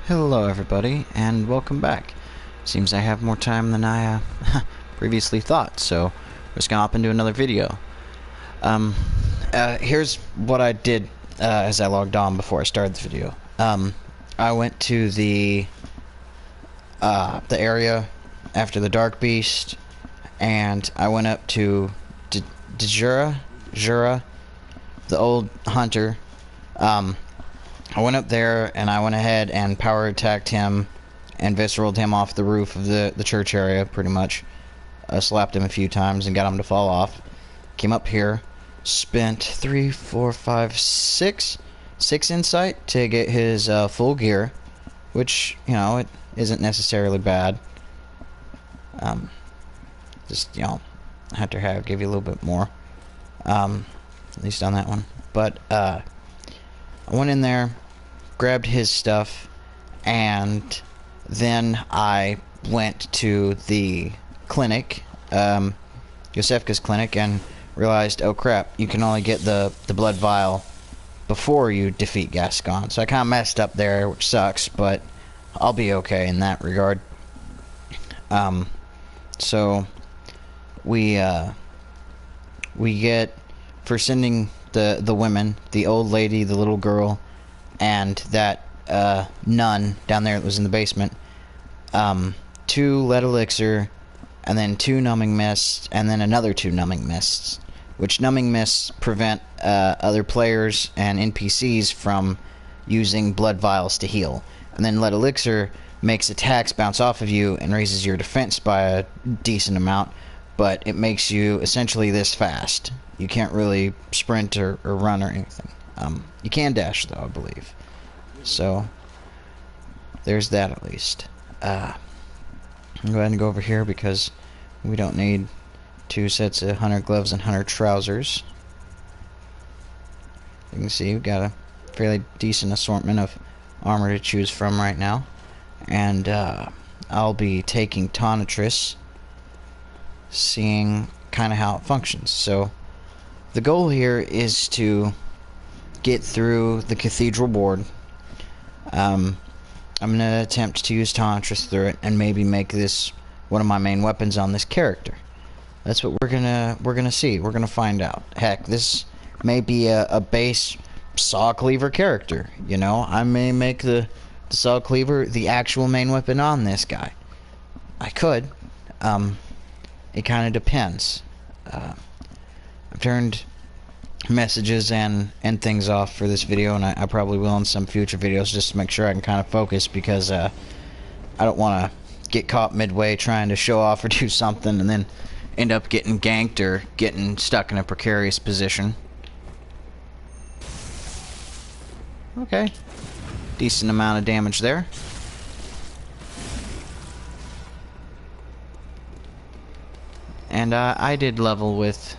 Hello everybody, and welcome back. Seems I have more time than I previously thought, so we're just gonna hop into another video. Here's what I did as I logged on before I started the video. I went to the area after the Dark Beast, and I went up to Jura, the old hunter. I went up there and I went ahead and power attacked him and visceraled him off the roof of the church area, pretty much. Slapped him a few times and got him to fall off. Came up here, spent 6 insight to get his full gear, which, you know, it isn't necessarily bad. Just, you know, Hunter Have give you a little bit more, at least on that one. But I went in there, grabbed his stuff, and then I went to the clinic, Yosefka's clinic, and realized, oh crap, you can only get the blood vial before you defeat Gascon. So I kind of messed up there, which sucks, but I'll be okay in that regard. So we get, for sending the women, the old lady, the little girl, and that nun down there that was in the basement, 2 lead elixir, and then 2 numbing mists, and then another 2 numbing mists, which numbing mists prevent other players and NPCs from using blood vials to heal, and then lead elixir makes attacks bounce off of you and raises your defense by a decent amount, but it makes you essentially this fast. You can't really sprint or run or anything. You can dash, though, I believe. So, there's that at least. I'll go ahead and go over here because we don't need 2 sets of hunter gloves and hunter trousers. You can see we've got a fairly decent assortment of armor to choose from right now. And I'll be taking Tonitrus, seeing kind of how it functions. So, the goal here is to get through the Cathedral board. I'm gonna attempt to use Tonitrus through it and maybe make this one of my main weapons on this character. That's what we're gonna see. We're gonna find out. Heck, this may be a base saw cleaver character. You know, I may make the saw cleaver the actual main weapon on this guy. I could. It kind of depends. I've turned messages and things off for this video, and I probably will in some future videos just to make sure I can kind of focus, because I don't want to get caught midway trying to show off or do something and then end up getting ganked or getting stuck in a precarious position. Okay. Decent amount of damage there. And I did level with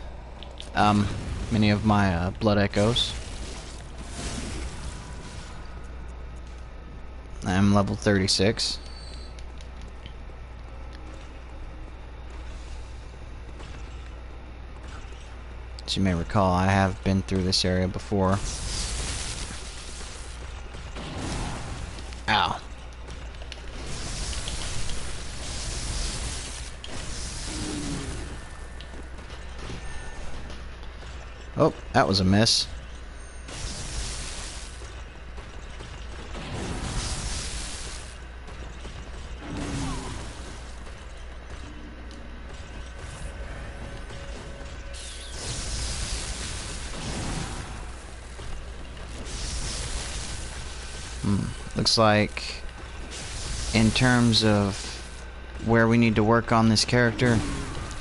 many of my blood echoes. I'm level 36. As you may recall, I have been through this area before. Ow. Oh, that was a miss. Looks like, in terms of where we need to work on this character,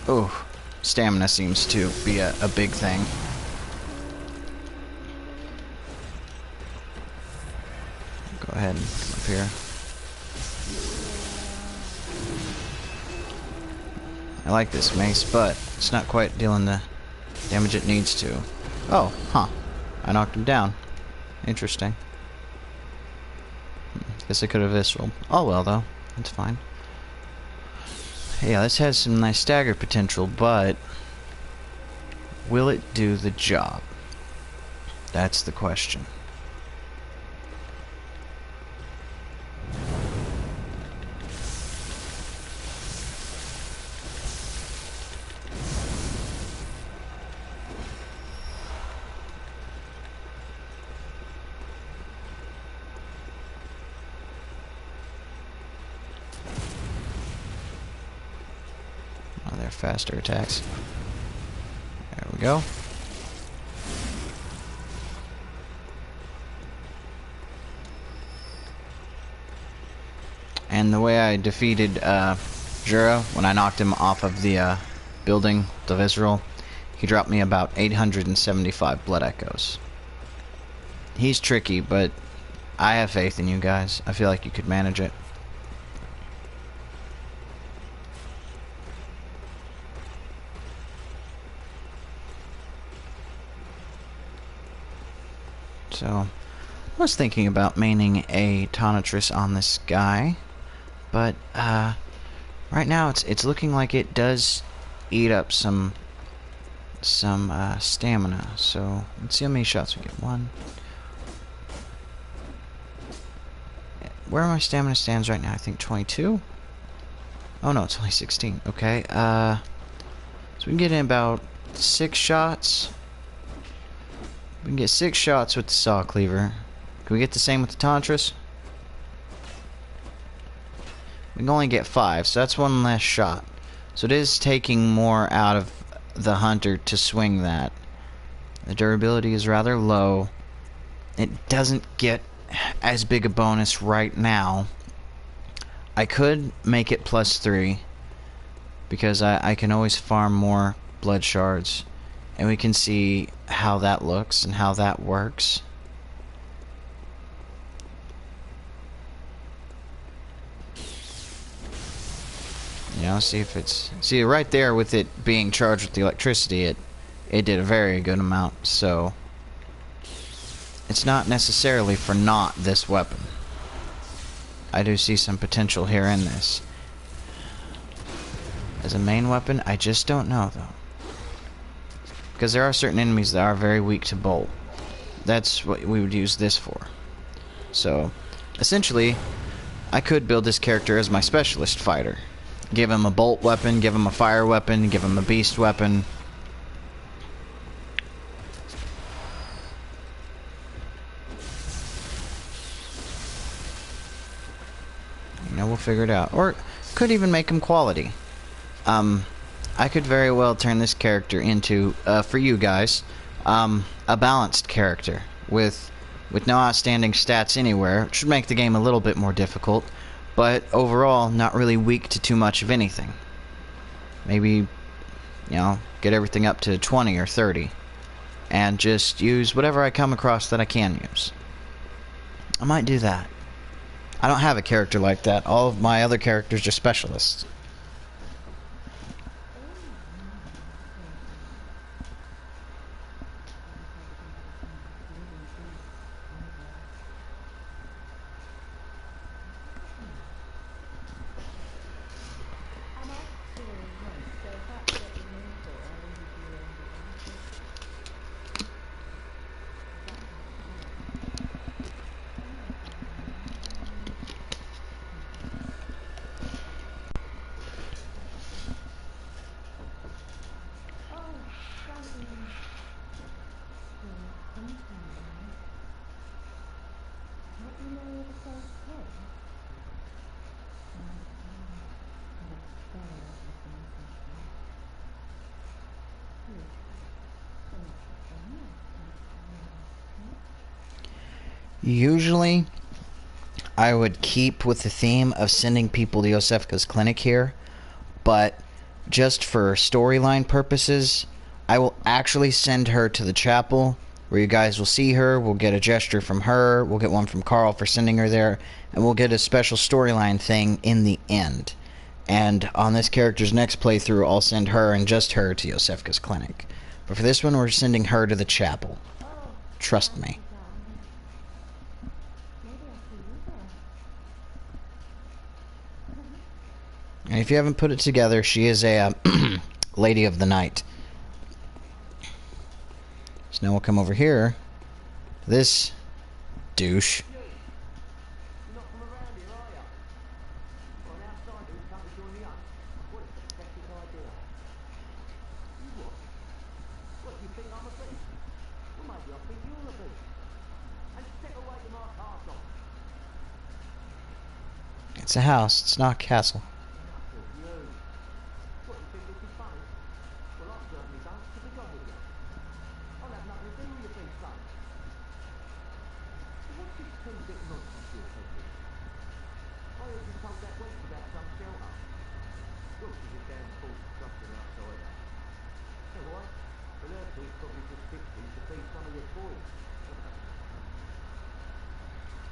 oh, stamina seems to be a big thing. Go ahead and come up here. I like this mace, but it's not quite dealing the damage it needs to. Oh, huh. I knocked him down. Interesting. Guess I could have visceral. Oh well, though. That's fine. Yeah, this has some nice stagger potential, but will it do the job? That's the question. faster attacks. There we go. And the way I defeated Jura, when I knocked him off of the building, the Visceral, he dropped me about 875 blood echoes. He's tricky, but I have faith in you guys. I feel like you could manage it. So, I was thinking about maining a Tonitrus on this guy, but right now it's looking like it does eat up some stamina. So let's see how many shots we get. One. Where my stamina stands right now? I think 22. Oh no, it's only 16. Okay. So we can get in about 6 shots. We can get 6 shots with the saw cleaver. Can we get the same with the Tonitrus? We can only get 5, so that's 1 less shot. So it is taking more out of the hunter to swing that. The durability is rather low. It doesn't get as big a bonus right now. I could make it +3 because I can always farm more blood shards, and we can see how that looks and how that works. You know, see if it's... See, right there with it being charged with the electricity, it did a very good amount, so... It's not necessarily for naught, this weapon. I do see some potential here in this. As a main weapon, I just don't know, though. Because there are certain enemies that are very weak to bolt. That's what we would use this for. So, essentially, I could build this character as my specialist fighter. Give him a bolt weapon, give him a fire weapon, give him a beast weapon. You know, we'll figure it out. Or could even make him quality. I could very well turn this character into, for you guys, a balanced character with no outstanding stats anywhere. It should make the game a little bit more difficult, but overall not really weak to too much of anything. Maybe, you know, get everything up to 20 or 30 and just use whatever I come across that I can use. I might do that. I don't have a character like that. All of my other characters are specialists. Usually, I would keep with the theme of sending people to Yosefka's clinic here, but just for storyline purposes, I will actually send her to the chapel, where you guys will see her, we'll get a gesture from her, we'll get one from Carl for sending her there, and we'll get a special storyline thing in the end. And on this character's next playthrough, I'll send her and just her to Yosefka's clinic. But for this one, we're sending her to the chapel. Trust me. And if you haven't put it together, she is a Lady of the Night. So now we'll come over here. This douche. It's a house, it's not a castle.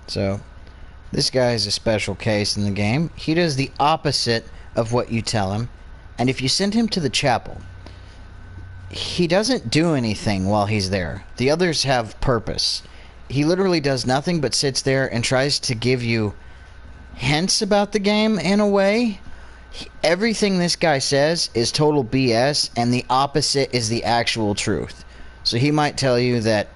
So, this guy is a special case in the game. He does the opposite of what you tell him. And if you send him to the chapel, he doesn't do anything while he's there. The others have purpose. He literally does nothing but sits there and tries to give you hints about the game in a way. Everything this guy says is total BS, and the opposite is the actual truth. So he might tell you that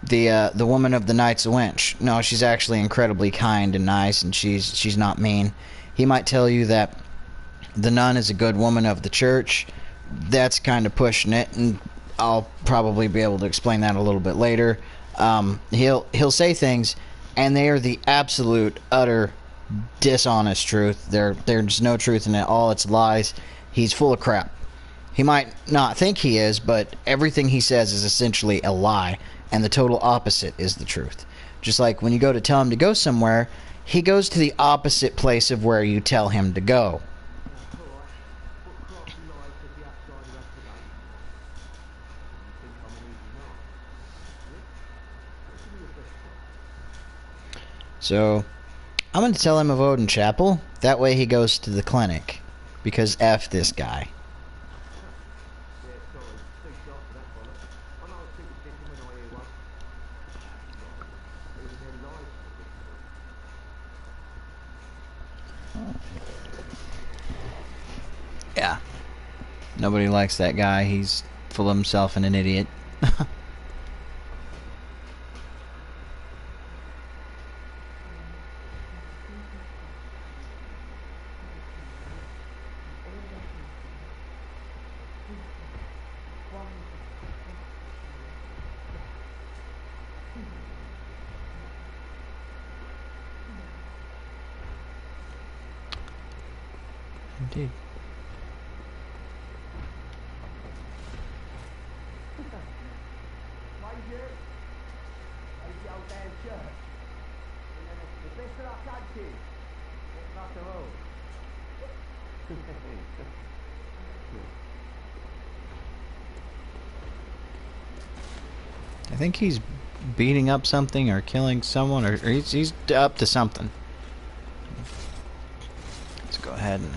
the woman of the night's a wench. No, she's actually incredibly kind and nice, and she's not mean. He might tell you that the nun is a good woman of the church. That's kind of pushing it, and I'll probably be able to explain that a little bit later. He'll say things, and they are the absolute, utter, dishonest truth. There's no truth in it. All it's lies. He's full of crap. He might not think he is, but everything he says is essentially a lie, and the total opposite is the truth. Just like when you go to tell him to go somewhere, he goes to the opposite place of where you tell him to go. So, I'm going to tell him of Odin Chapel. That way he goes to the clinic. Because F this guy. Yeah. Nobody likes that guy. He's full of himself and an idiot. Indeed. I think he's beating up something or killing someone, or he's up to something. Let's go ahead and...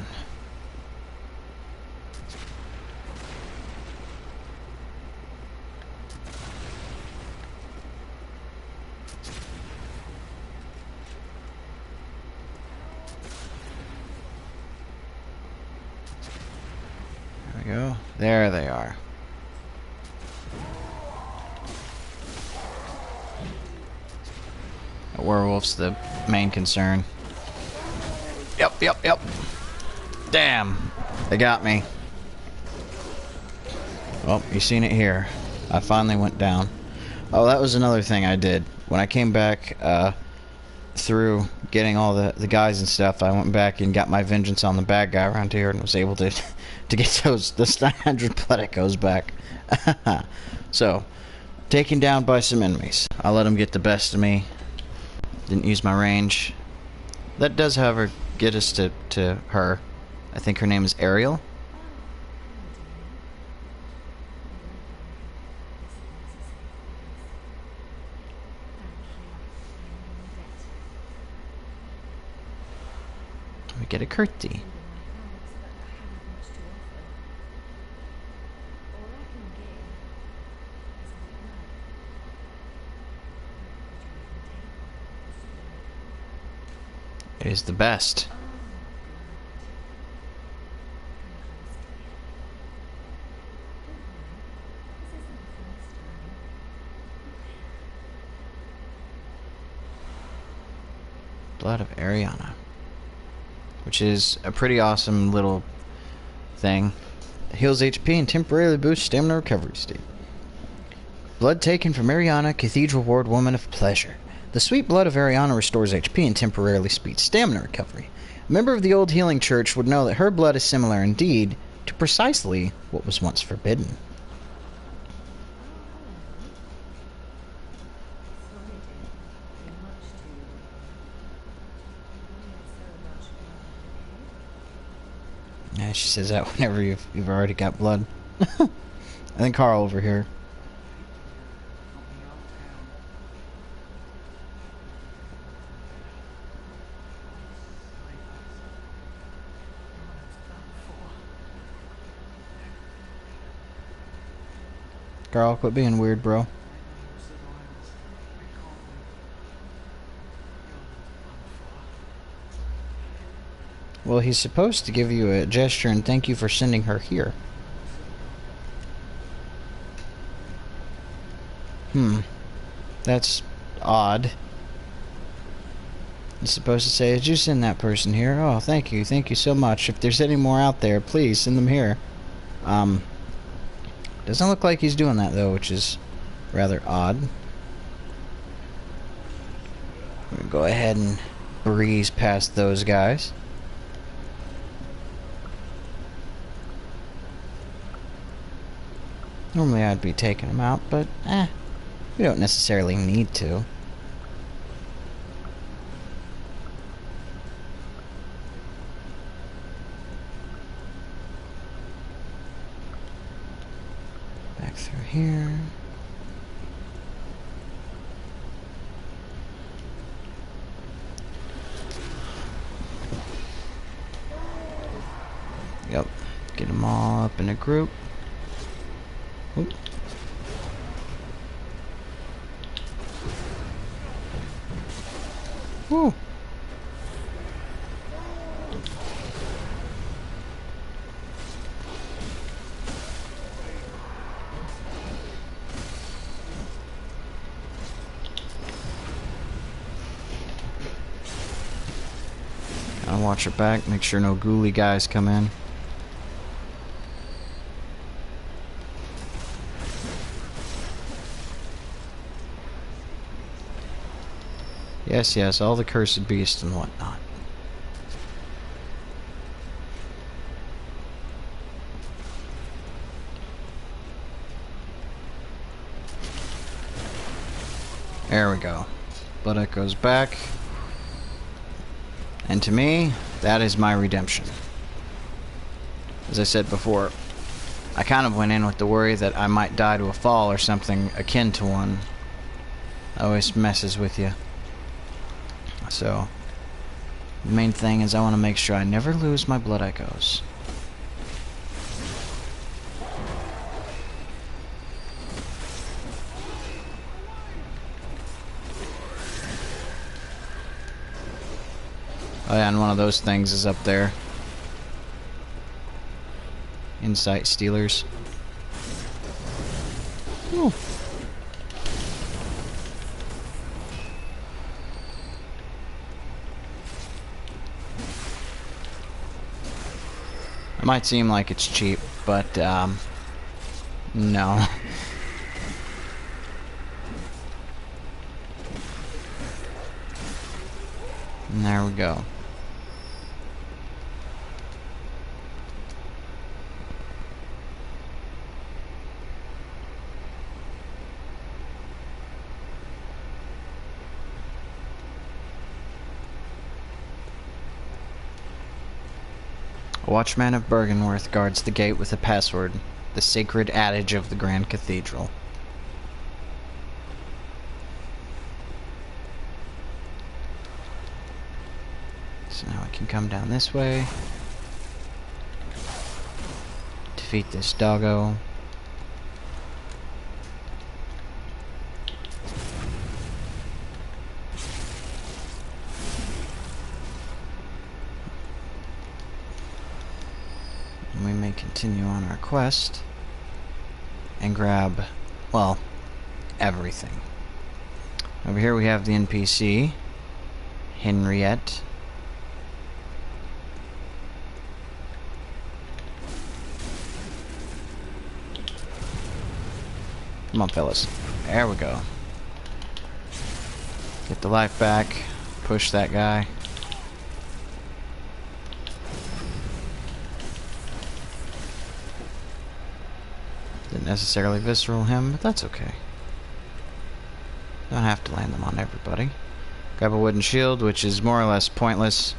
There we go. There they are. The werewolf's the main concern. Yep. Damn. They got me. Well, you seen it here. I finally went down. Oh, that was another thing I did. When I came back through getting all the guys and stuff, I went back and got my vengeance on the bad guy around here and was able to get those 900 blood echoes back. So, taken down by some enemies. I let them get the best of me. Didn't use my range. That does, however, get us to her. I think her name is Ariel. We get a curtsy. It is the best. Blood of Ariana, which is a pretty awesome little thing. Heals HP and temporarily boosts stamina recovery state. Blood taken from Ariana, Cathedral Ward Woman of Pleasure. The sweet blood of Ariana restores HP and temporarily speeds stamina recovery. A member of the old healing church would know that her blood is similar indeed to precisely what was once forbidden. Yeah, she says that whenever you've already got blood. I think Carl over here. Carl, quit being weird, bro. Well, he's supposed to give you a gesture and thank you for sending her here. That's odd. He's supposed to say, did you send that person here? Oh, thank you so much. If there's any more out there, please send them here. Doesn't look like he's doing that, though, which is rather odd. I'm gonna go ahead and breeze past those guys. Normally I'd be taking them out, but we don't necessarily need to. Back through here. Yep. Get them all up in a group. Oop. Woo. Gotta watch your back, make sure no ghouly guys come in. Yes, yes, all the cursed beasts and whatnot. There we go. Blood echoes back. And to me, that is my redemption. As I said before, I kind of went in with the worry that I might die to a fall or something akin to one. It always messes with you. So, the main thing is I want to make sure I never lose my blood echoes. Oh yeah, and one of those things is up there. Insight stealers. Ooh. It might seem like it's cheap, but, no. And there we go. A watchman of Bergenworth guards the gate with a password, the sacred adage of the Grand Cathedral. So now we can come down this way. Defeat this doggo. We may continue on our quest and grab, well, everything. Over here we have the NPC, Henriette. Come on, fellas. There we go. Get the life back. Push that guy. Didn't necessarily visceral him, but that's okay. Don't have to land them on everybody. Grab a wooden shield, which is more or less pointless.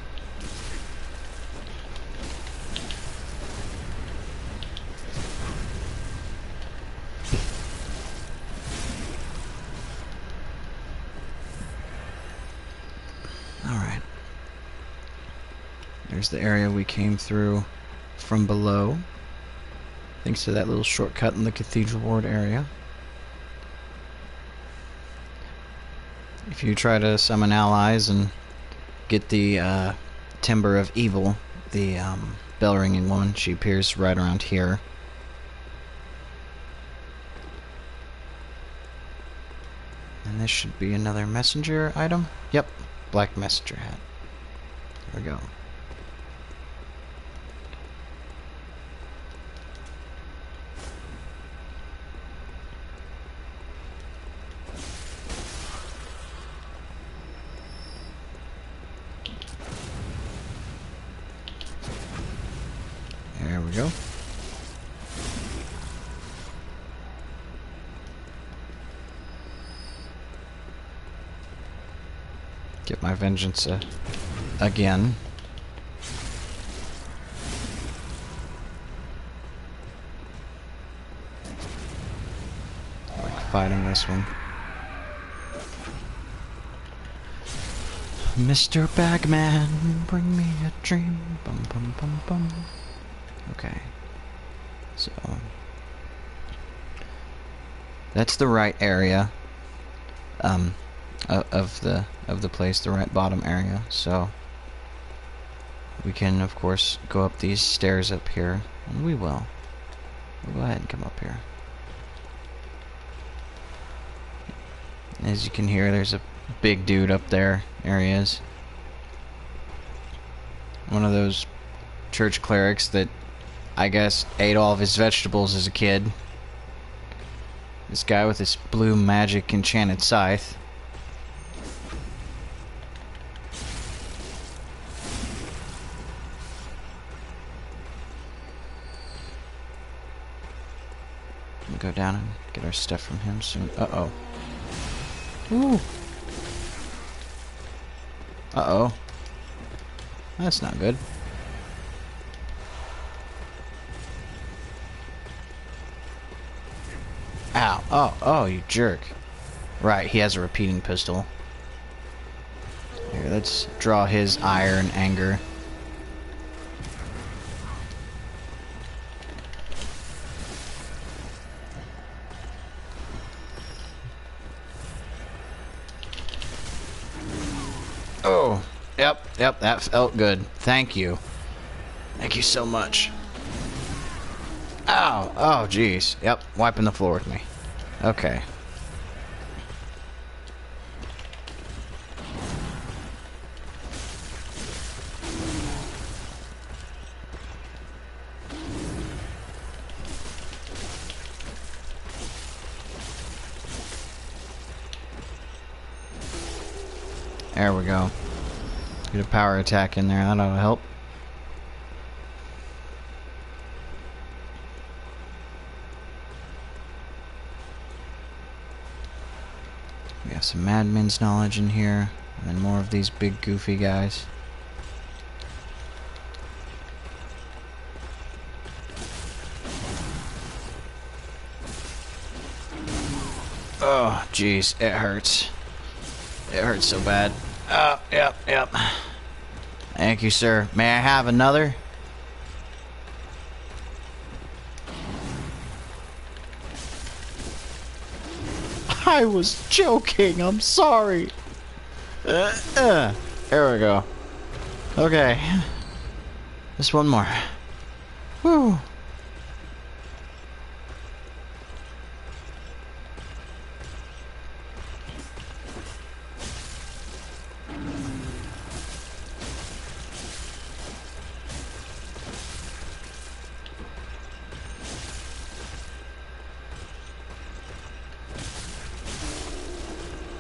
There's the area we came through from below, thanks to that little shortcut in the Cathedral Ward area. If you try to summon allies and get the Timber of Evil, the bell ringing woman, she appears right around here. And this should be another messenger item. Yep, black messenger hat. There we go. There we go. Get my vengeance again. I like fighting this one. Mr. Bagman, bring me a dream. Bum bum bum bum. Okay. So that's the right area. Of the place, the right bottom area. So we can, of course, go up these stairs up here, and we will. We'll go ahead and come up here. As you can hear, there's a big dude up there. There he is. One of those church clerics that I guess ate all of his vegetables as a kid. This guy with this blue magic enchanted scythe. We'll go down and get our stuff from him soon. Uh-oh. Ooh. Uh-oh. That's not good. Ow. Oh, oh, you jerk. Right, he has a repeating pistol. Here, let's draw his ire and anger. Oh, yep, that felt good. Thank you. Thank you so much. Ow, oh, jeez. Yep, wiping the floor with me. Okay. There we go. Get a power attack in there, that'll help. We have some madman's knowledge in here, and then more of these big goofy guys. Oh, jeez, it hurts. It hurts so bad. Oh, yep. Thank you, sir. May I have another? I was joking. I'm sorry. There we go. Okay. Just one more. Woo.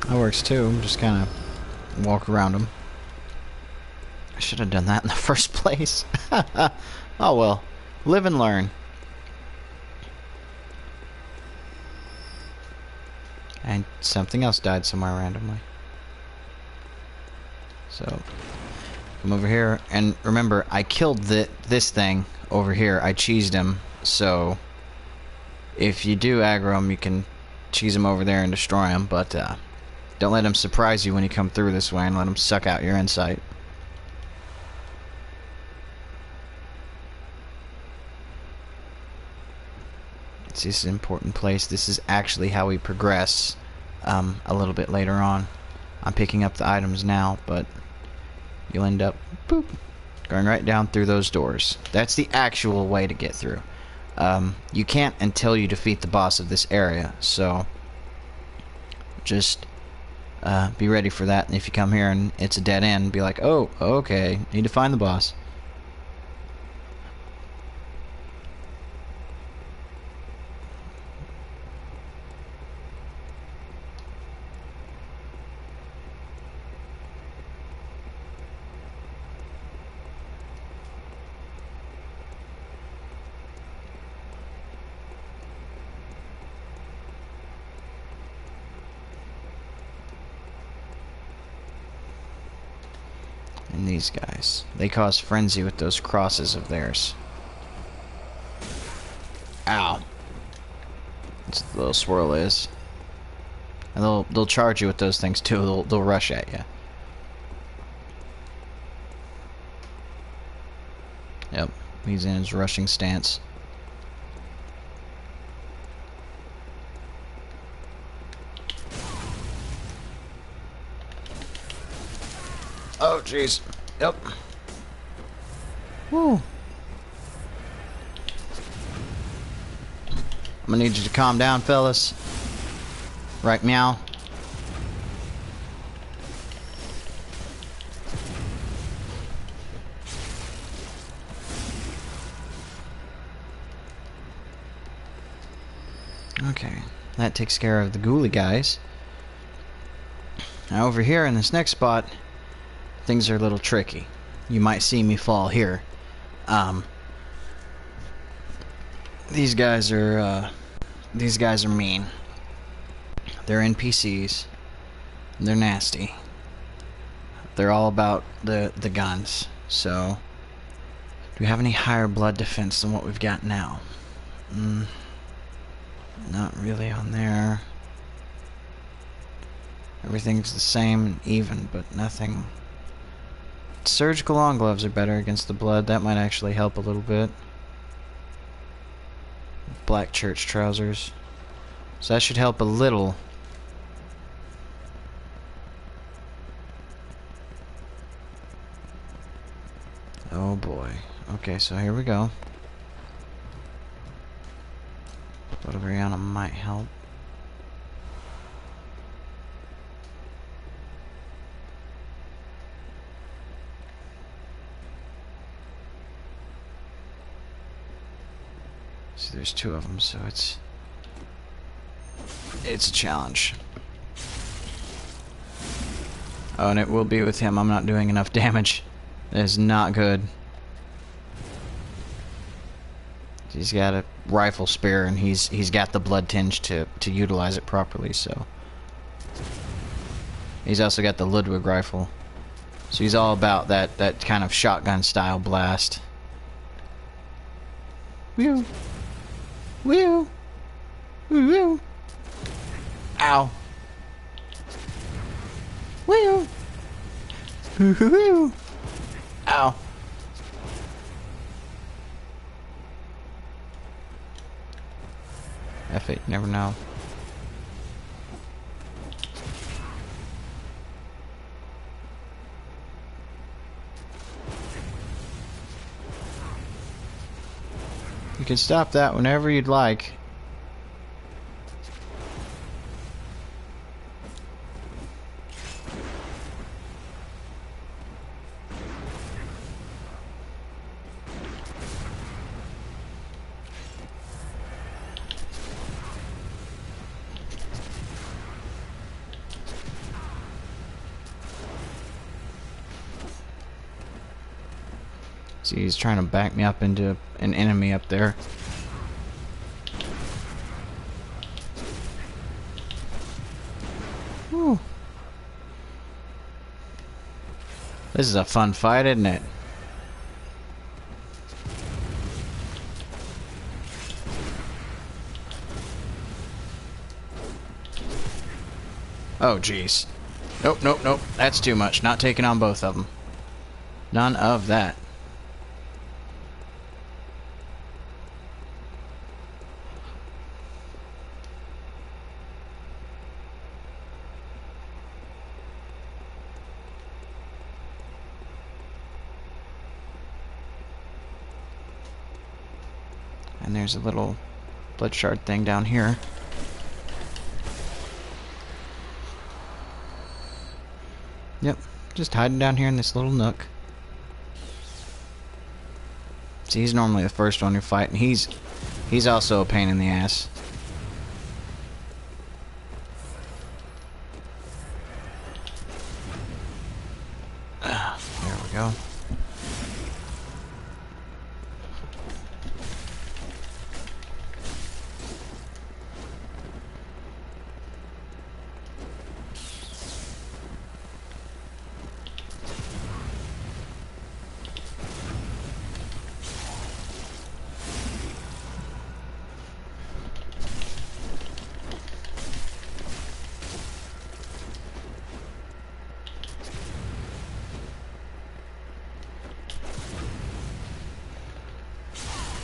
That works too. Just kind of walk around them. I should have done that in the first place. Oh well. Live and learn. And something else died somewhere randomly. So, come over here. And remember, I killed this thing over here. I cheesed him. So, if you do aggro him, you can cheese him over there and destroy him. But, don't let him surprise you when you come through this way, and let him suck out your insight. This is an important place. This is actually how we progress a little bit later on. I'm picking up the items now, but you'll end up boop, going right down through those doors. That's the actual way to get through. You can't until you defeat the boss of this area, so just be ready for that. And if you come here and it's a dead end, be like, oh, okay, need to find the boss. And these guys, they cause frenzy with those crosses of theirs. Ow. That's what the little swirl is. And they'll charge you with those things too. They'll rush at you. Yep, he's in his rushing stance. Oh, jeez. Yep. Woo. I'm gonna need you to calm down, fellas. Right, meow. Okay, that takes care of the ghoulie guys. Now over here in this next spot, things are a little tricky. You might see me fall here. These guys are mean. They're NPCs. They're nasty. They're all about the guns. So, do we have any higher blood defense than what we've got now? Not really on there. Everything's the same and even, but nothing. Surgical long gloves are better against the blood. That might actually help a little bit. Black church trousers. So that should help a little. Oh boy. Okay, so here we go. Photogriana might help. See, there's two of them, so it's a challenge. Oh, and it will be with him. I'm not doing enough damage. That is not good. He's got a rifle spear, and he's got the blood tinge to utilize it properly. So he's also got the Ludwig rifle. So he's all about that kind of shotgun style blast. Whew. Woo! Woo! Ow! Woo! Woo! Ow! F it, you never know. You can stop that whenever you'd like. See, he's trying to back me up into an enemy up there. Whew. This is a fun fight, isn't it? Oh, jeez. Nope, nope, nope. That's too much. Not taking on both of them. None of that. And there's a little blood shard thing down here. Yep, just hiding down here in this little nook. See, he's normally the first one you fight, and he's also a pain in the ass. There we go.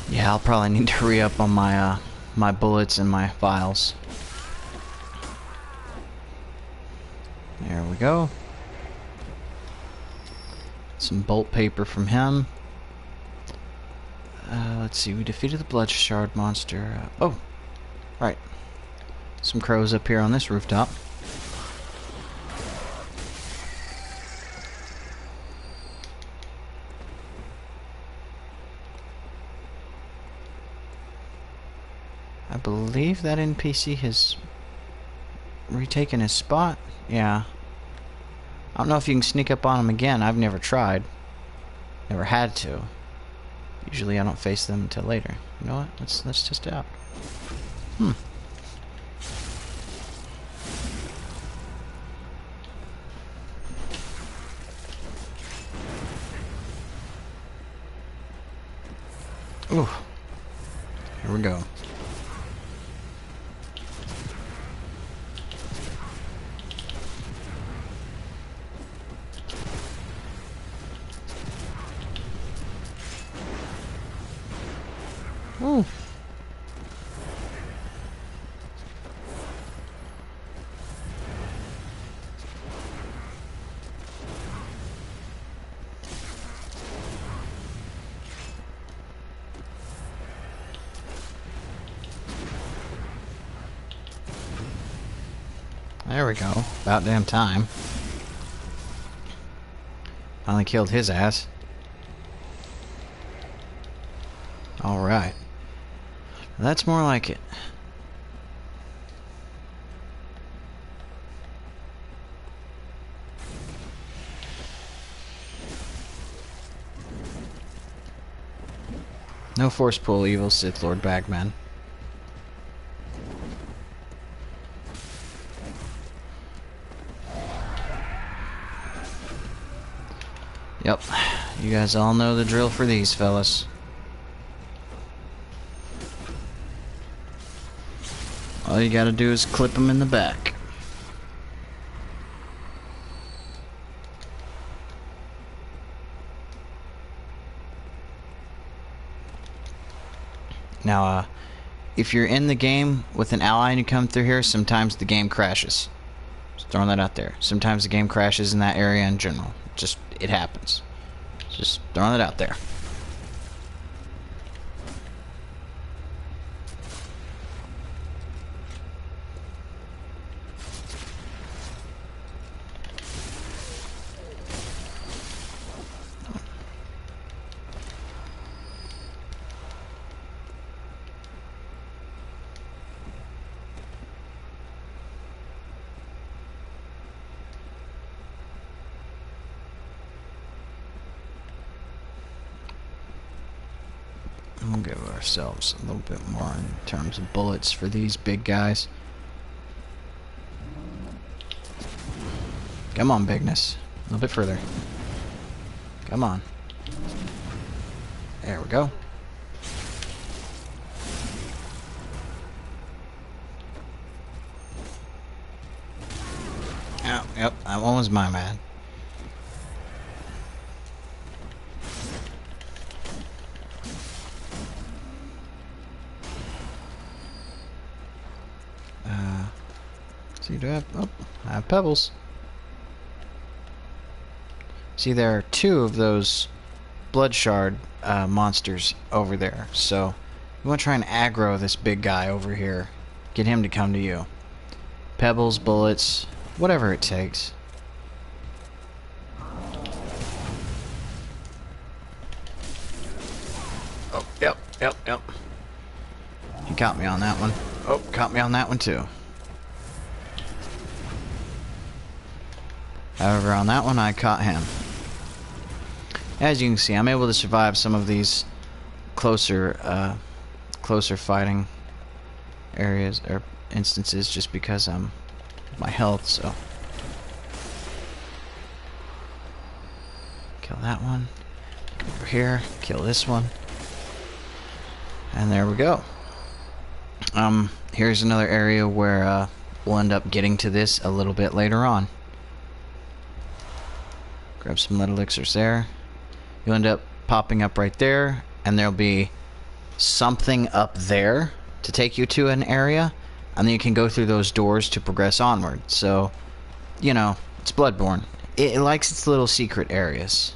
Yeah, I'll probably need to re-up on my my bullets and my files. There we go. Some bolt paper from him. Let's see, we defeated the blood shard monster. Oh, right. Some crows up here on this rooftop. I believe that NPC has retaken his spot. Yeah. I don't know if you can sneak up on him again. I've never tried. Never had to. Usually I don't face them until later. You know what? Let's test it out. Ooh. Here we go. Ooh. There we go. About damn time. Finally killed his ass. Alright. That's more like it. No force pull, evil Sith Lord Bagman. Yep. You guys all know the drill for these fellas. All you gotta do is clip them in the back. Now, if you're in the game with an ally and you come through here, sometimes the game crashes. Just throwing that out there. Sometimes the game crashes in that area in general. Just, it happens. Just throwing it out there. We'll give ourselves a little bit more in terms of bullets for these big guys. Come on, bigness. A little bit further. Come on. There we go. Oh, yep, that one was my man. See, do I have... Oh, I have pebbles. See, there are two of those blood shard monsters over there. So, You want to try and aggro this big guy over here. Get him to come to you. Pebbles, bullets, whatever it takes. Oh, yep. He caught me on that one. Oh, caught me on that one too. However, on that one, I caught him. As you can see, I'm able to survive some of these closer fighting areas or instances just because of my health. So, kill that one. Go over here, kill this one, and there we go. Here's another area where we'll end up getting to this a little bit later on. Grab some lead elixirs there. You'll end up popping up right there, and there'll be something up there to take you to an area, and then you can go through those doors to progress onward. So, you know, it's Bloodborne. It likes its little secret areas.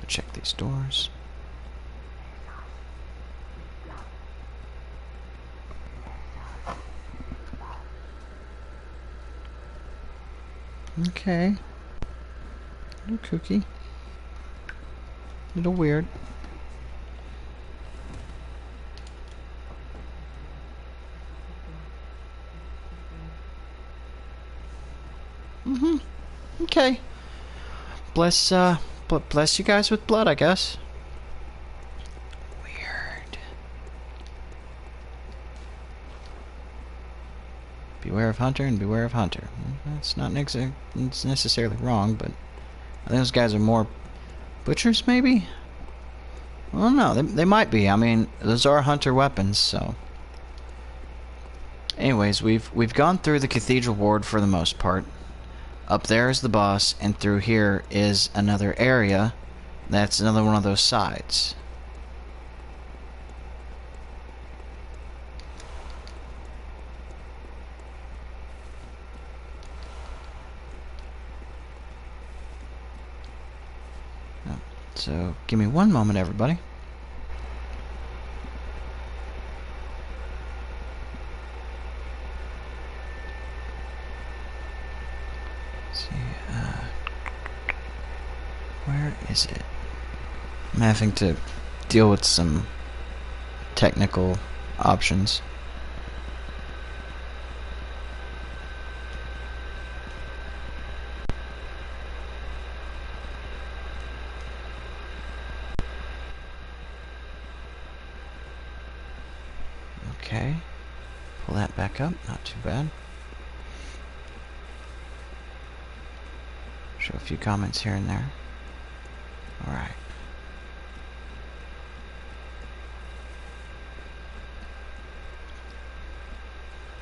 Check these doors. Okay. A little kooky. A little weird. Okay. Bless you guys with blood, I guess. Weird. Beware of Hunter and beware of Hunter. That's not necessarily wrong, but I think those guys are more butchers, maybe? I don't know. They might be. I mean, those are Hunter weapons, so. Anyways, we've gone through the Cathedral ward for the most part. Up there is the boss, and through here is another area. That's another one of those sides. So, give me one moment, everybody. Where is it? I'm having to deal with some technical options. Okay. Pull that back up. Not too bad. Show a few comments here and there. Alright.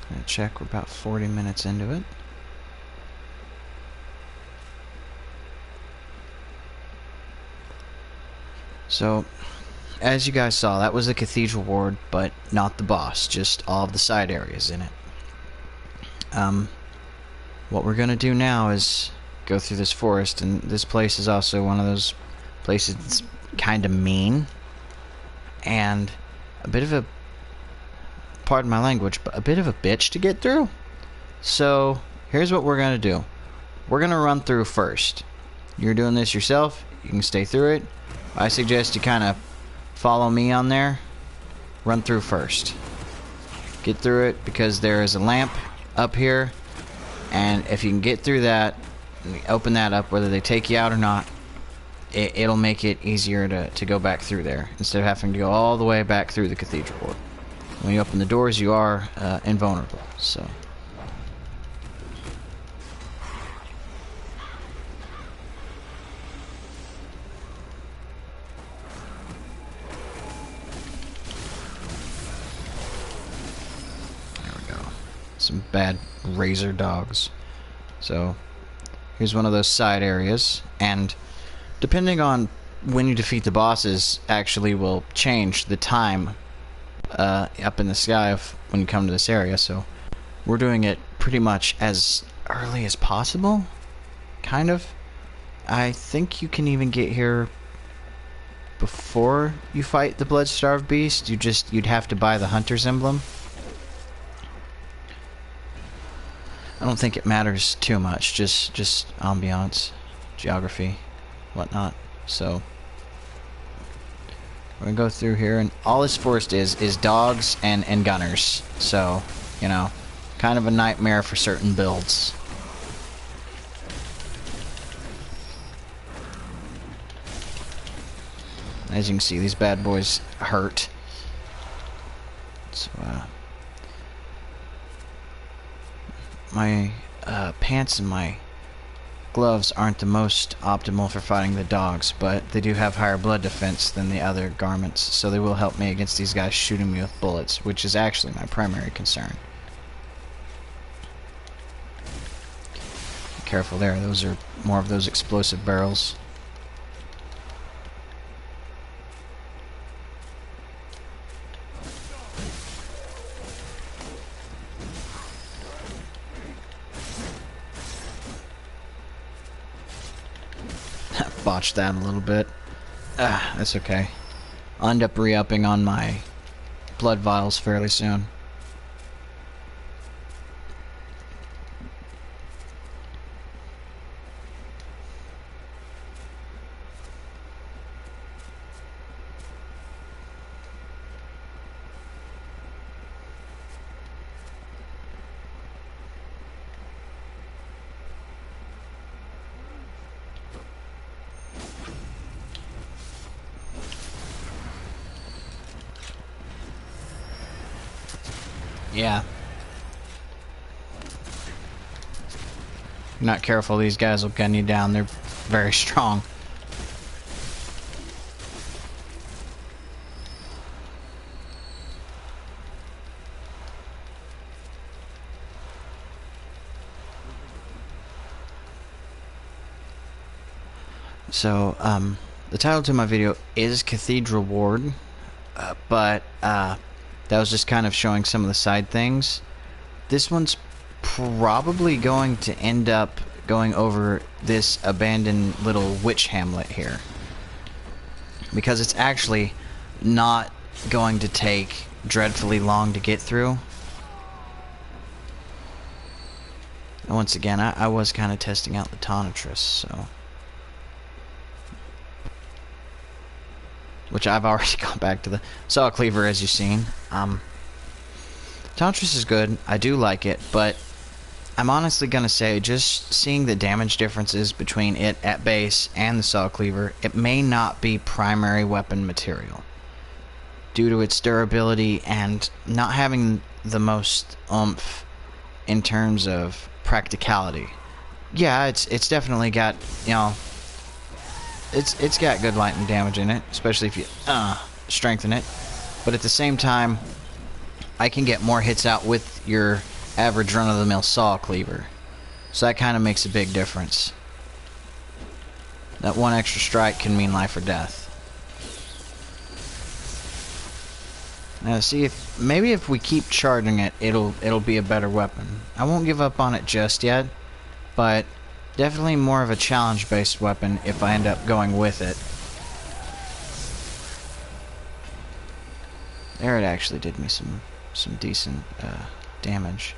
Gonna check, we're about 40 minutes into it. So, as you guys saw, that was the Cathedral ward, but not the boss, just all of the side areas in it. What we're gonna do now is go through this forest, and this place is also one of those places that's kind of mean and a bit of a, pardon my language, but a bit of a bitch to get through. So here's what we're gonna do. We're gonna run through first. You're doing this yourself, you can stay through it. I suggest you kind of follow me on there. Run through first. Get through it, because there is a lamp up here, and if you can get through that, open that up, whether they take you out or not, it'll make it easier to go back through there, instead of having to go all the way back through the Cathedral ward. When you open the doors, you are invulnerable, so. There we go. Some bad razor dogs. So, here's one of those side areas, and depending on when you defeat the bosses actually will change the time up in the sky when you come to this area, so we're doing it pretty much as early as possible, kind of. I think you can even get here before you fight the blood-starved beast. You'd have to buy the hunter's emblem. I don't think it matters too much, just ambiance, geography, whatnot. So we're gonna go through here, and all this forest is dogs and gunners. So, you know, kind of a nightmare for certain builds. As you can see, these bad boys hurt. So, my pants and my gloves aren't the most optimal for fighting the dogs, but they do have higher blood defense than the other garments, so they will help me against these guys shooting me with bullets, which is actually my primary concern. Be careful there, those are more of those explosive barrels. Botched that a little bit. That's okay. I'll end up re-upping on my blood vials fairly soon. Yeah. If you're not careful, these guys will gun you down. They're very strong. So, the title to my video is Cathedral Ward, but that was just kind of showing some of the side things. This one's probably going to end up going over this abandoned little witch hamlet here, because it's actually not going to take dreadfully long to get through. And once again, I was kind of testing out the Tonitrus, so... which I've already gone back to the saw cleaver, as you've seen. Tonitrus is good. I do like it, but I'm honestly gonna say, just seeing the damage differences between it at base and the saw cleaver, it may not be primary weapon material due to its durability and not having the most oomph in terms of practicality. Yeah, it's definitely got, you know, it's got good lightning damage in it, especially if you strengthen it. But at the same time, I can get more hits out with your average run-of-the-mill saw cleaver. So that kind of makes a big difference. That one extra strike can mean life or death. Now, see, if maybe if we keep charging it, it'll be a better weapon. I won't give up on it just yet, but definitely more of a challenge-based weapon if I end up going with it. There, it actually did me some decent damage.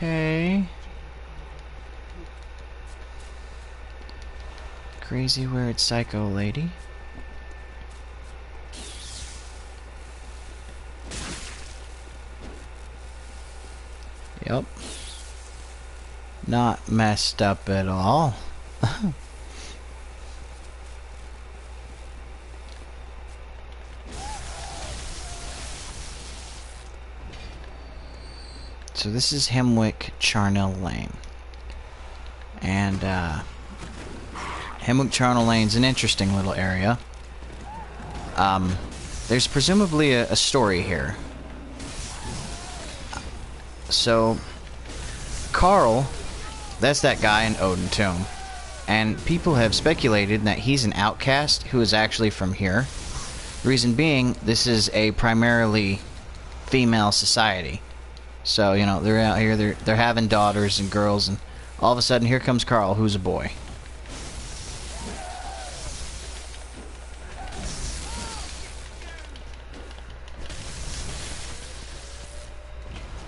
Okay. Crazy weird psycho lady. Yep. Not messed up at all. So this is Hemwick Charnel Lane. And Hemwick Charnel Lane's an interesting little area. There's presumably a story here. So Carl, that's that guy in Odin Tomb. And people have speculated that he's an outcast who is actually from here. Reason being, this is a primarily female society. So, you know, they're out here, they're having daughters and girls, and all of a sudden here comes Carl, who's a boy.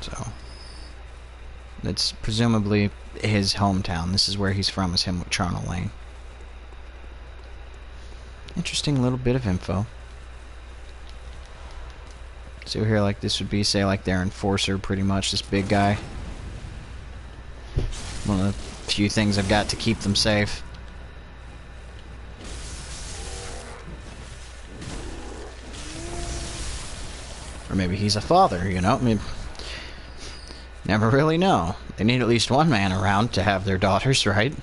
So, that's presumably his hometown. This is where he's from, is Hemwick Charnel Lane. Interesting little bit of info. So here, like, this would be, say, like their enforcer, pretty much, this big guy. One of the few things I've got to keep them safe. Or maybe he's a father, you know? I mean, never really know. They need at least one man around to have their daughters, right?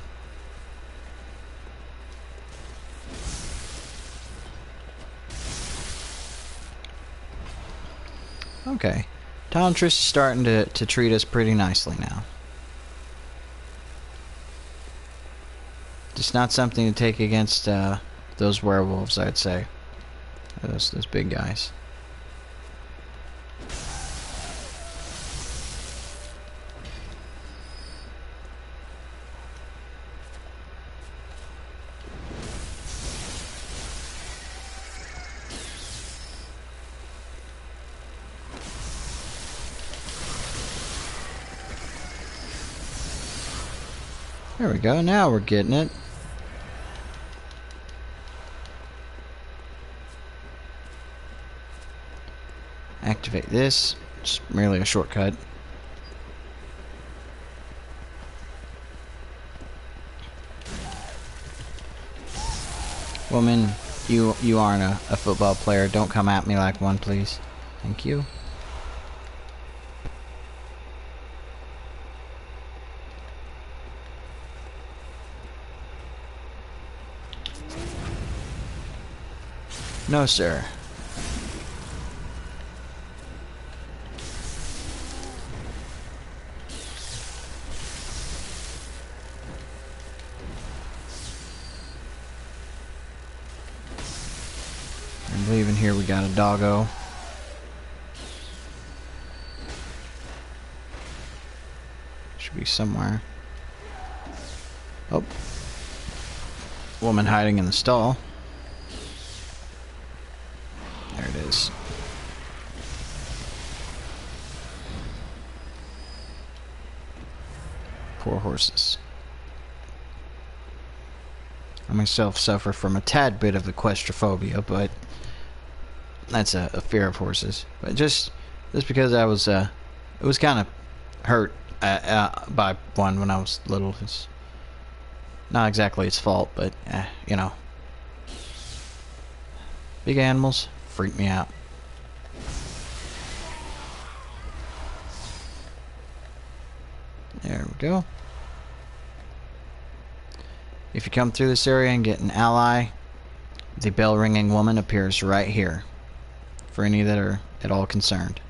Okay. Tantress is starting to treat us pretty nicely now. Just not something to take against those werewolves, I'd say. Those big guys. There we go, now we're getting it. Activate this. It's merely a shortcut. Woman, you aren't a football player. Don't come at me like one, please. Thank you. No, sir. I believe in here we got a doggo. Should be somewhere. Oh. Woman hiding in the stall. There it is. Poor horses. I myself suffer from a tad bit of equestrophobia, but that's a fear of horses. But just because I was it was kind of hurt by one when I was little. It's not exactly its fault, but you know, big animals freak me out. There we go. If you come through this area and get an ally, the bell-ringing woman appears right here, for any that are at all concerned.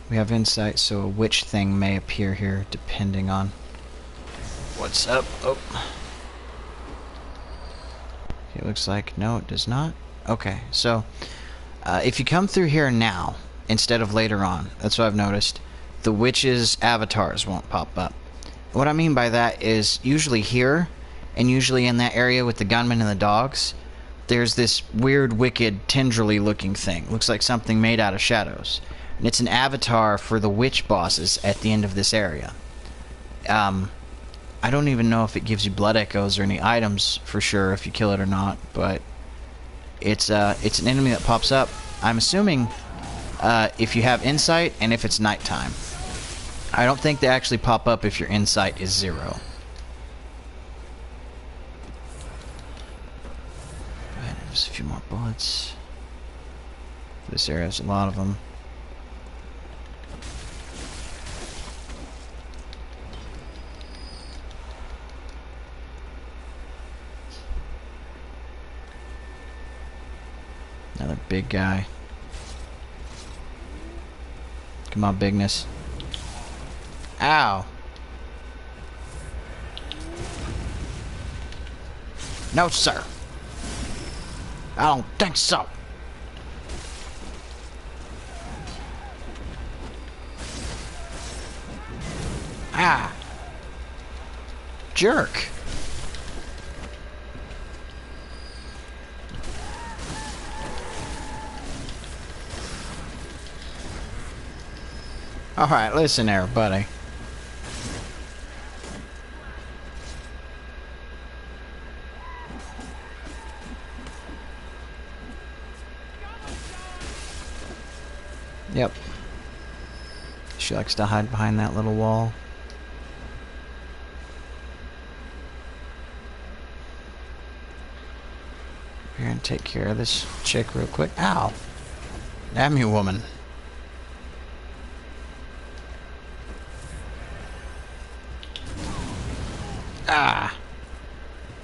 We have insight, so a witch thing may appear here, depending on what's up. Oh. It looks like, no, it does not. Okay, so if you come through here now, instead of later on, that's what I've noticed, the witches' avatars won't pop up. What I mean by that is, usually here, and usually in that area with the gunmen and the dogs, there's this weird, wicked, tendrily looking thing. Looks like something made out of shadows. And it's an avatar for the witch bosses at the end of this area. I don't even know if it gives you blood echoes or any items for sure if you kill it or not, but it's an enemy that pops up. I'm assuming if you have insight and if it's nighttime. I don't think they actually pop up if your insight is 0. us a few more bullets. This area has a lot of them. Another big guy. Come on, bigness. Ow! No, sir. I don't think so. Ah. Jerk. Alright, listen there, buddy. Yep. She likes to hide behind that little wall. Here and take care of this chick real quick. Ow! Damn you, woman. Ah!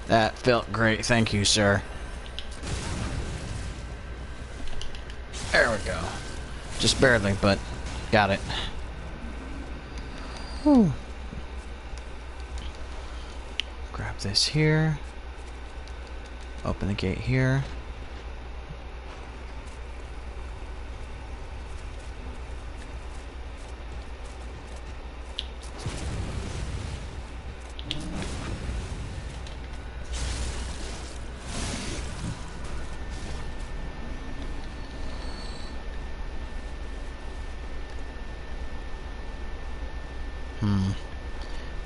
That felt great. Thank you, sir. There we go. Just barely, but got it. Whew. Grab this here. Open the gate here.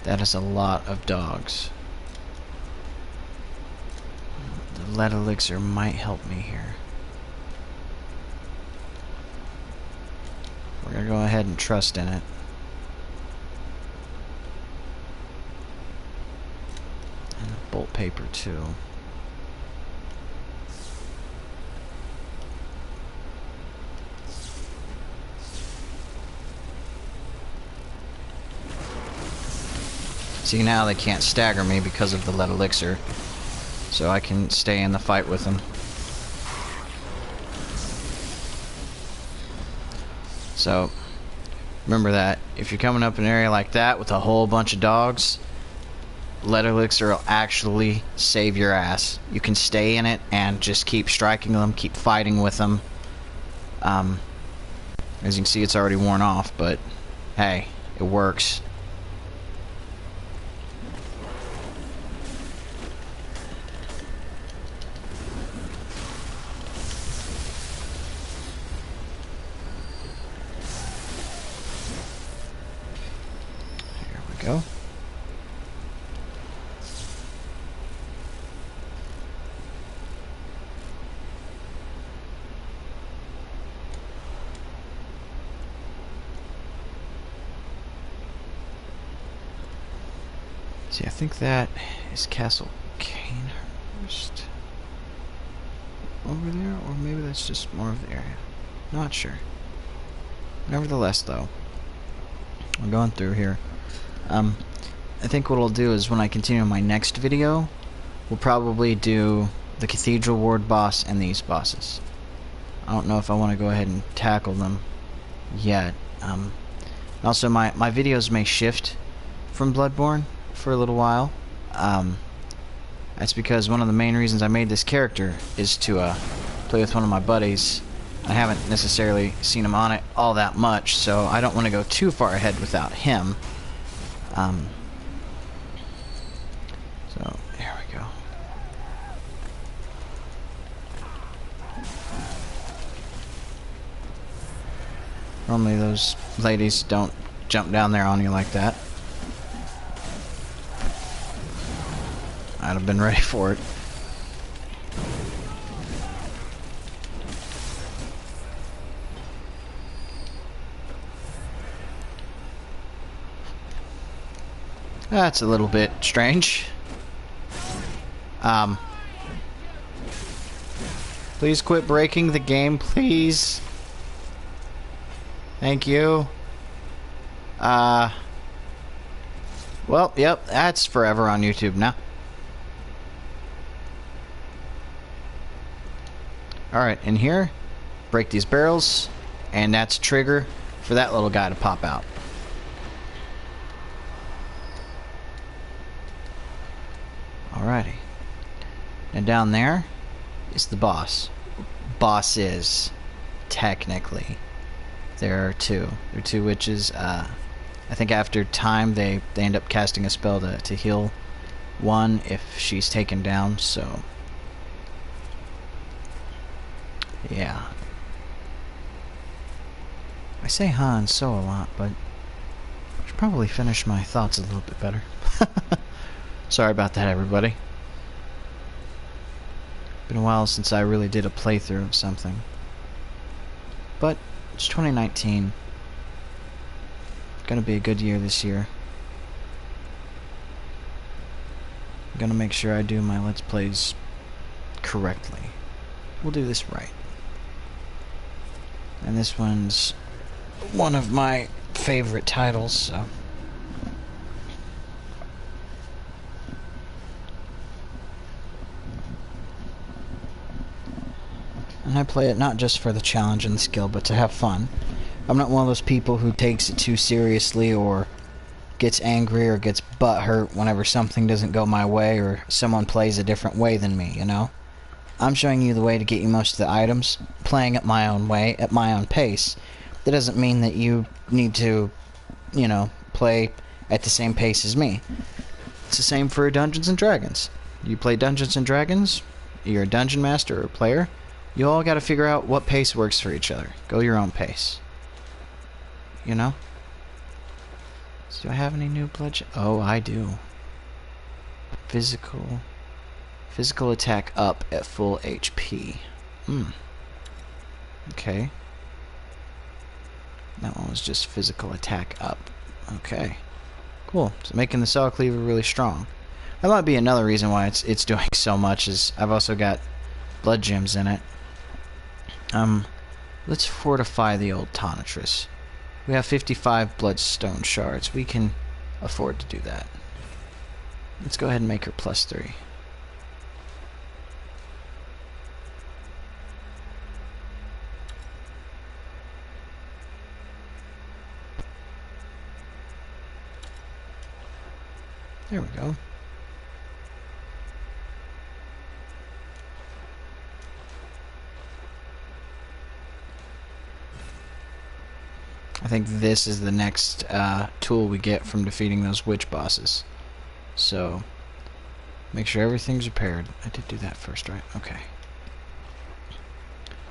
That is a lot of dogs. The lead elixir might help me here. We're gonna go ahead and trust in it. And the bolt paper too. See, now they can't stagger me because of the lead elixir, so I can stay in the fight with them. So, remember that. If you're coming up an area like that with a whole bunch of dogs, lead elixir will actually save your ass. You can stay in it and just keep striking them, keep fighting with them. As you can see, it's already worn off, but hey, it works. Go. See, I think that is Castle Canehurst over there, or maybe that's just more of the area. Not sure. Nevertheless, though, we're going through here. I think what I'll do is when I continue my next video, we'll probably do the Cathedral Ward boss and these bosses. I don't know if I want to go ahead and tackle them yet. Also, my videos may shift from Bloodborne for a little while. That's because one of the main reasons I made this character is to play with one of my buddies. I haven't necessarily seen him on it all that much, so I don't want to go too far ahead without him. So, there we go. Normally those ladies don't jump down there on you like that. I'd have been ready for it. That's a little bit strange. Please quit breaking the game, please. Thank you. Well, yep, that's forever on YouTube now. Alright, in here, break these barrels, and that's a trigger for that little guy to pop out. Alrighty. And down there is the boss. Bosses, technically. There are two. There are two witches. I think after time they end up casting a spell to heal one if she's taken down, so yeah. I say huh and so a lot, but I should probably finish my thoughts a little bit better. Sorry about that, everybody. Been a while since I really did a playthrough of something. But it's 2019. Gonna be a good year this year. I'm gonna make sure I do my Let's Plays correctly. We'll do this right. And this one's one of my favorite titles, so. And I play it not just for the challenge and the skill, but to have fun. I'm not one of those people who takes it too seriously or gets angry or gets butthurt whenever something doesn't go my way or someone plays a different way than me, you know? I'm showing you the way to get you most of the items, playing it my own way, at my own pace. That doesn't mean that you need to, you know, play at the same pace as me. It's the same for Dungeons and Dragons. You play Dungeons and Dragons, you're a dungeon master or a player, you all gotta figure out what pace works for each other. Go your own pace. You know? Do I have any new blood? Oh, I do. Physical attack up at full HP. Okay. That one was just physical attack up. Okay. Cool. So making the Saw Cleaver really strong. That might be another reason why it's doing so much, is I've also got blood gems in it. Let's fortify the old Tonitrus. We have 55 bloodstone shards. We can afford to do that. Let's go ahead and make her +3. There we go. I think this is the next tool we get from defeating those witch bosses. So, make sure everything's repaired. I did do that first, right? Okay.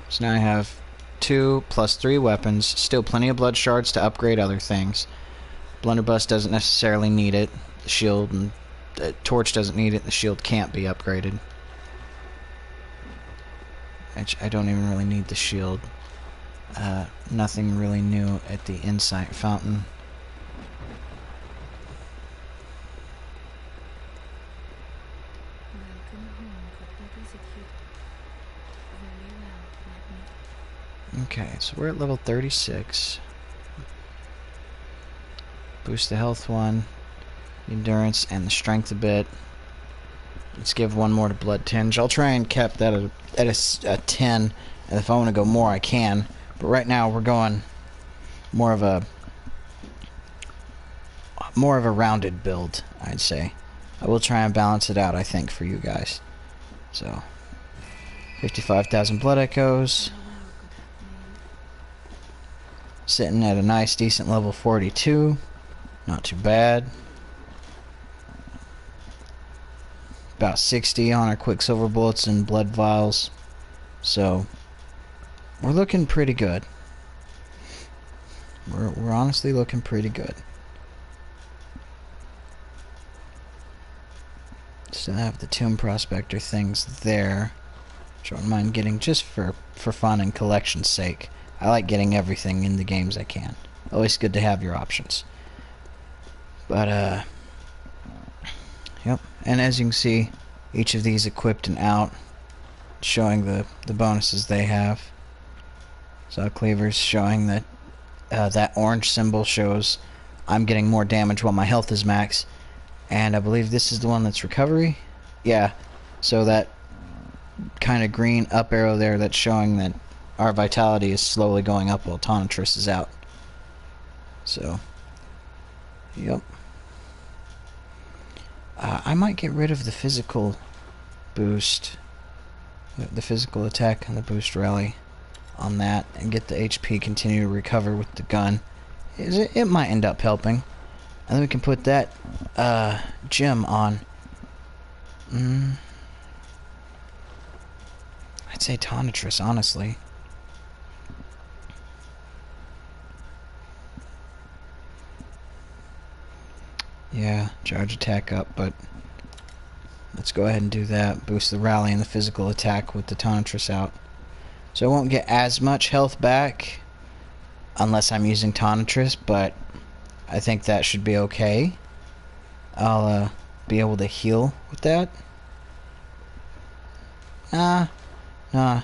So now I have 2 + 3 weapons. Still plenty of blood shards to upgrade other things. Blunderbuss doesn't necessarily need it. The shield and the torch doesn't need it. The shield can't be upgraded. I don't even really need the shield. Nothing really new at the insight fountain. Okay, so we're at level 36. Boost the health one, the endurance, and the strength a bit. Let's give one more to Blood Tinge. I'll try and cap that at a 10, and if I want to go more, I can. But right now, we're going more of a rounded build, I'd say. I will try and balance it out, I think, for you guys. So, 55,000 blood echoes. Sitting at a nice, decent level 42. Not too bad. About 60 on our Quicksilver bullets and blood vials. So, we're looking pretty good. We're honestly looking pretty good. Still have the Tomb Prospector things there, which I don't mind getting just for fun and collection's sake. I like getting everything in the games I can. Always good to have your options. But, yep. And as you can see, each of these equipped and out showing the bonuses they have. Saw cleavers showing that that orange symbol shows I'm getting more damage while my health is max. And I believe this is the one that's recovery. Yeah, so that kind of green up arrow there, that's showing that our vitality is slowly going up while Tonitrus is out. So, yep. I might get rid of the physical boost, the physical attack and the boost rally on that, and get the HP continue to recover with the gun. It might end up helping. And then we can put that gem on. I'd say Tonitrus, honestly. Yeah, charge attack up, but let's go ahead and do that. Boost the rally and the physical attack with the Tonitrus out. So I won't get as much health back unless I'm using Tonitrus, but I think that should be okay. I'll be able to heal with that. Nah. I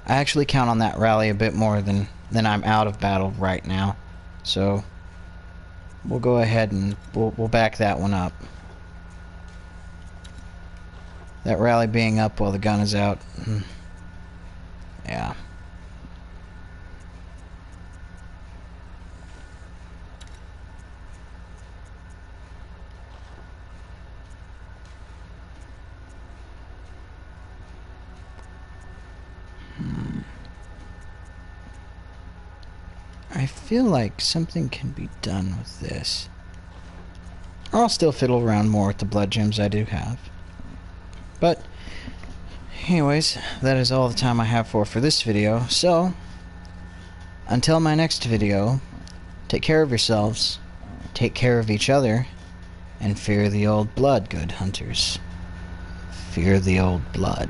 actually count on that rally a bit more than I'm out of battle right now. So we'll go ahead and we'll back that one up. That rally being up while the gun is out. Yeah. I feel like something can be done with this. I'll still fiddle around more with the blood gems I do have. But, anyways, that is all the time I have for this video. So, until my next video, take care of yourselves, take care of each other, and fear the old blood, good hunters. Fear the old blood.